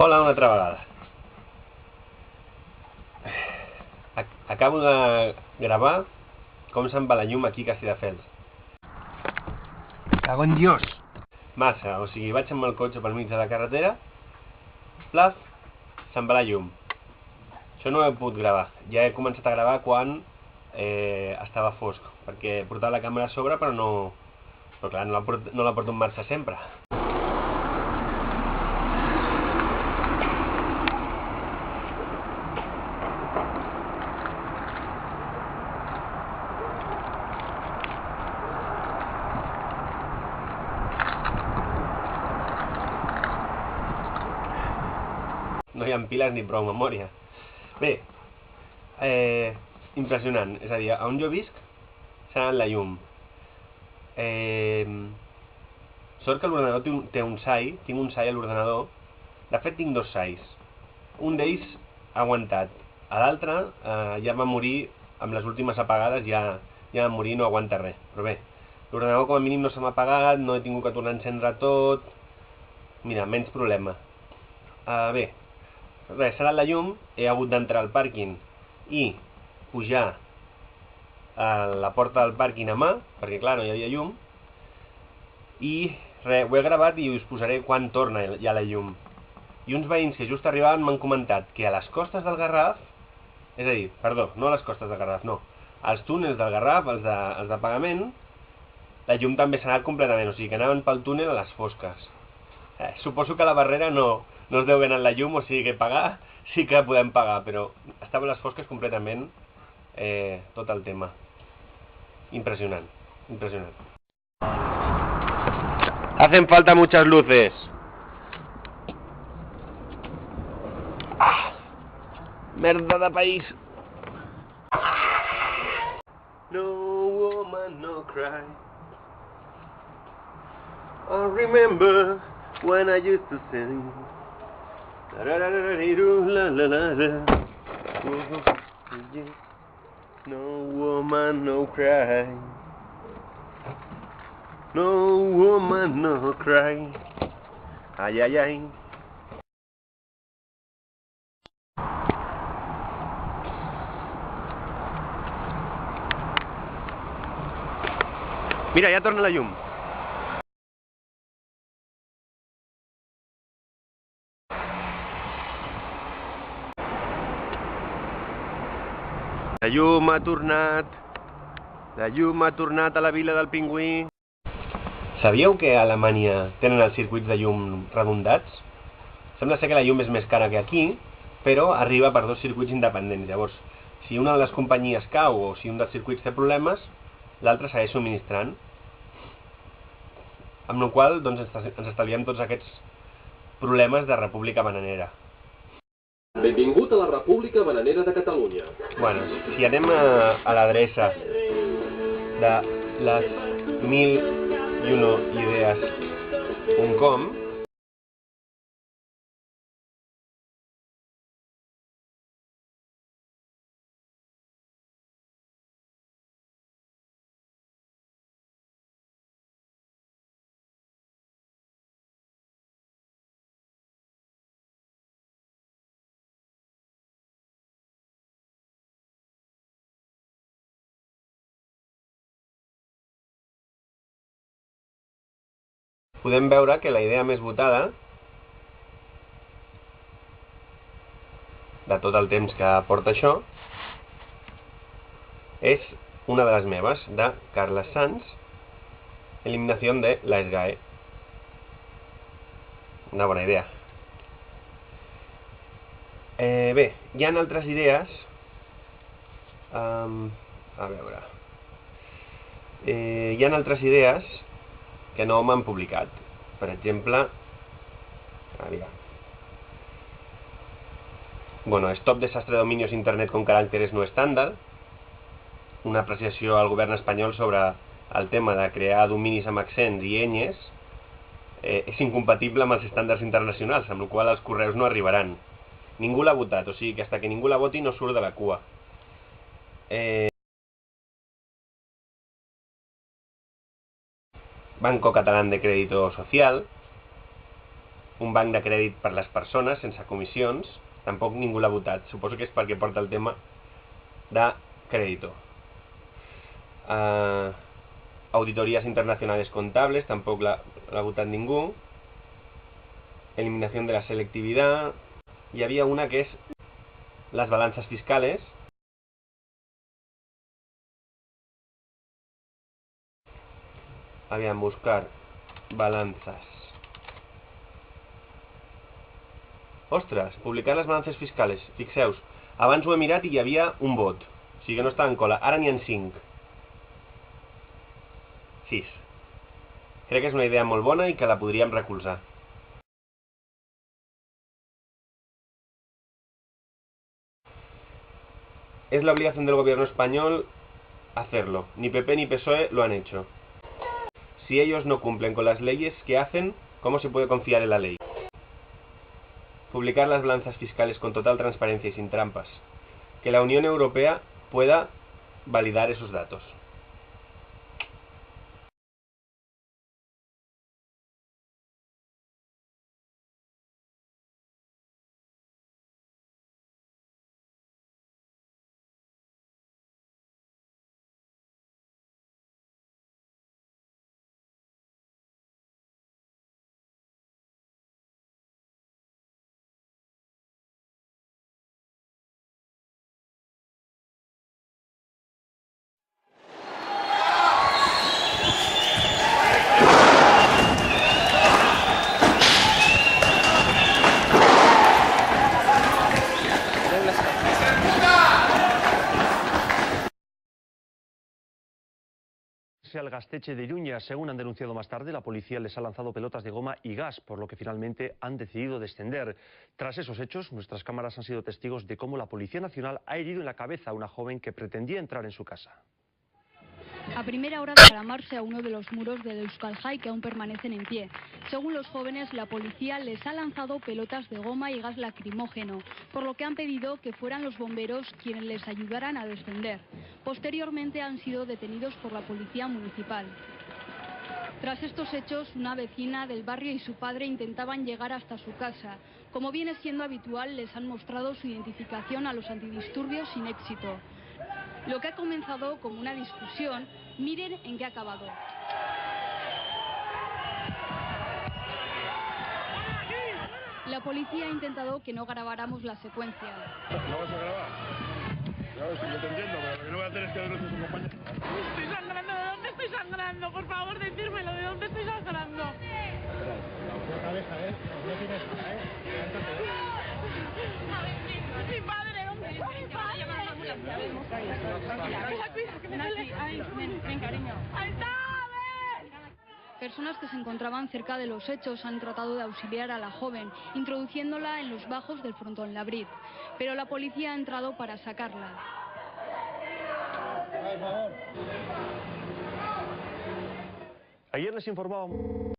Hola una altra vegada. Acabo de gravar com se'n va la llum aquí a Castelldefels. Cago en Dios. Massa, o sigui, vaig amb el cotxe pel mig de la carretera, plaf, se'n va la llum. Això no ho he pogut gravar. Ja he començat a gravar quan estava fosc, perquè portava la càmera a sobre, però no... Però clar, no la porto en marxa sempre. No hi ha piles ni prou memòria. Bé, impressionant. És a dir, on jo visc s'ha anat la llum. Sort que l'ordenador té un SAI, tinc un SAI a l'ordenador. De fet tinc dos SAIs. Un d'ells ha aguantat. A l'altre ja va morir amb les últimes apagades, ja va morir i no aguanta res. Però bé, l'ordenador com a mínim no se m'ha apagat, no he tingut que tornar a encendre tot. Mira, menys problema. Bé, res, s'ha anat la llum, he hagut d'entrar al pàrquing i pujar a la porta del pàrquing a mà, perquè clar, no hi havia llum, i res, ho he gravat i us posaré quan torna ja la llum. I uns veïns que just arribaven m'han comentat que a les costes del Garraf, és a dir, perdó, no a les costes del Garraf, no, als túnels del Garraf, els de pagament, la llum també s'ha anat completament, o sigui que anaven pel túnel a les fosques. Suposo que a la barrera no es deu haver anat la llum, o sigui que pagar sí que podem pagar, però estaven les fosques completament tot el tema. Impresionant, impresionant. Hacen falta muchas luces. Merda de país. No woman, no cry. I remember when I used to sing. No woman, no cry. No woman, no cry. Ay, ay, ay. Mira, ja torna la llum. La llum ha tornat. La llum ha tornat a la vila del Pingüí. Sabíeu que a Alemanya tenen els circuits de llum redondats? Sembla ser que la llum és més cara que aquí, però arriba per dos circuits independents. Llavors, si una de les companyies cau o si un dels circuits té problemes, l'altre segueix subministrant. Amb la qual cosa doncs, ens estalviem tots aquests problemes de República Bananera. Benvingut a la República Bananera de Catalunya. Bueno, si anem a l'adreça de les 1001idees.com, podem veure que la idea més votada de tot el temps que porta això és una de les meves, de Carles Sanz, eliminació de la SGAE. Una bona idea. Bé, hi ha altres idees. A veure. Hi ha altres idees que no m'han publicat. Per exemple, bueno, stop desastre de dominios internet con caràcteres no estándar, una apreciació al govern espanyol sobre el tema de crear dominis amb accents i enyes és incompatible amb els estàndards internacionals, amb la qual cosa els correus no arribaran. Ningú l'ha votat, o sigui que fins que ningú la voti no surt de la cua. Banco Catalán de Crédito Social, un banc de crèdit per les persones, sense comissions. Tampoc ningú l'ha votat. Suposo que és perquè porta el tema de crèdito. Auditorías internacionales contables, tampoc l'ha votat ningú. Eliminación de la selectividad. Hi havia una que és les balances fiscales. Aviam, buscar balanzas. Ostres, publicar les balances fiscales. Fixeu-vos, abans ho he mirat i hi havia un vot. O sigui que no estava en cola. Ara n'hi ha 5. 6. Crec que és una idea molt bona i que la podríem recolzar. Es la obligación del gobierno español hacerlo. Ni PP ni PSOE lo han hecho. Si ellos no cumplen con las leyes que hacen, ¿cómo se puede confiar en la ley? Publicar las balanzas fiscales con total transparencia y sin trampas. Que la Unión Europea pueda validar esos datos. Al Gaztetxe de Iruña. Según han denunciado más tarde, la policía les ha lanzado pelotas de goma y gas, por lo que finalmente han decidido descender. Tras esos hechos, nuestras cámaras han sido testigos de cómo la Policía Nacional ha herido en la cabeza a una joven que pretendía entrar en su casa. A primera hora de aramarse a uno de los muros del Euskal Jai que aún permanecen en pie. Según los jóvenes, la policía les ha lanzado pelotas de goma y gas lacrimógeno, por lo que han pedido que fueran los bomberos quienes les ayudaran a descender. Posteriormente han sido detenidos por la policía municipal. Tras estos hechos, una vecina del barrio y su padre intentaban llegar hasta su casa. Como viene siendo habitual, les han mostrado su identificación a los antidisturbios sin éxito. Lo que ha comenzado como una discusión, miren en qué ha acabado. La policía ha intentado que no grabáramos la secuencia. ¿No vas a grabar? Claro, sí, yo te entiendo, pero lo que no voy a hacer es que denuncias a un compañero. Estoy sangrando, ¿de dónde estoy sangrando? Por favor, decírmelo, ¿de dónde estoy sangrando? La cabeza, no tienes, Mi padre, ¿dónde está mi padre? Ven, cariño. ¡Ahí está! ¡Ven! Personas que se encontraban cerca de los hechos han tratado de auxiliar a la joven, introduciéndola en los bajos del frontón Labrit, pero la policía ha entrado para sacarla. Ayer les informábamos...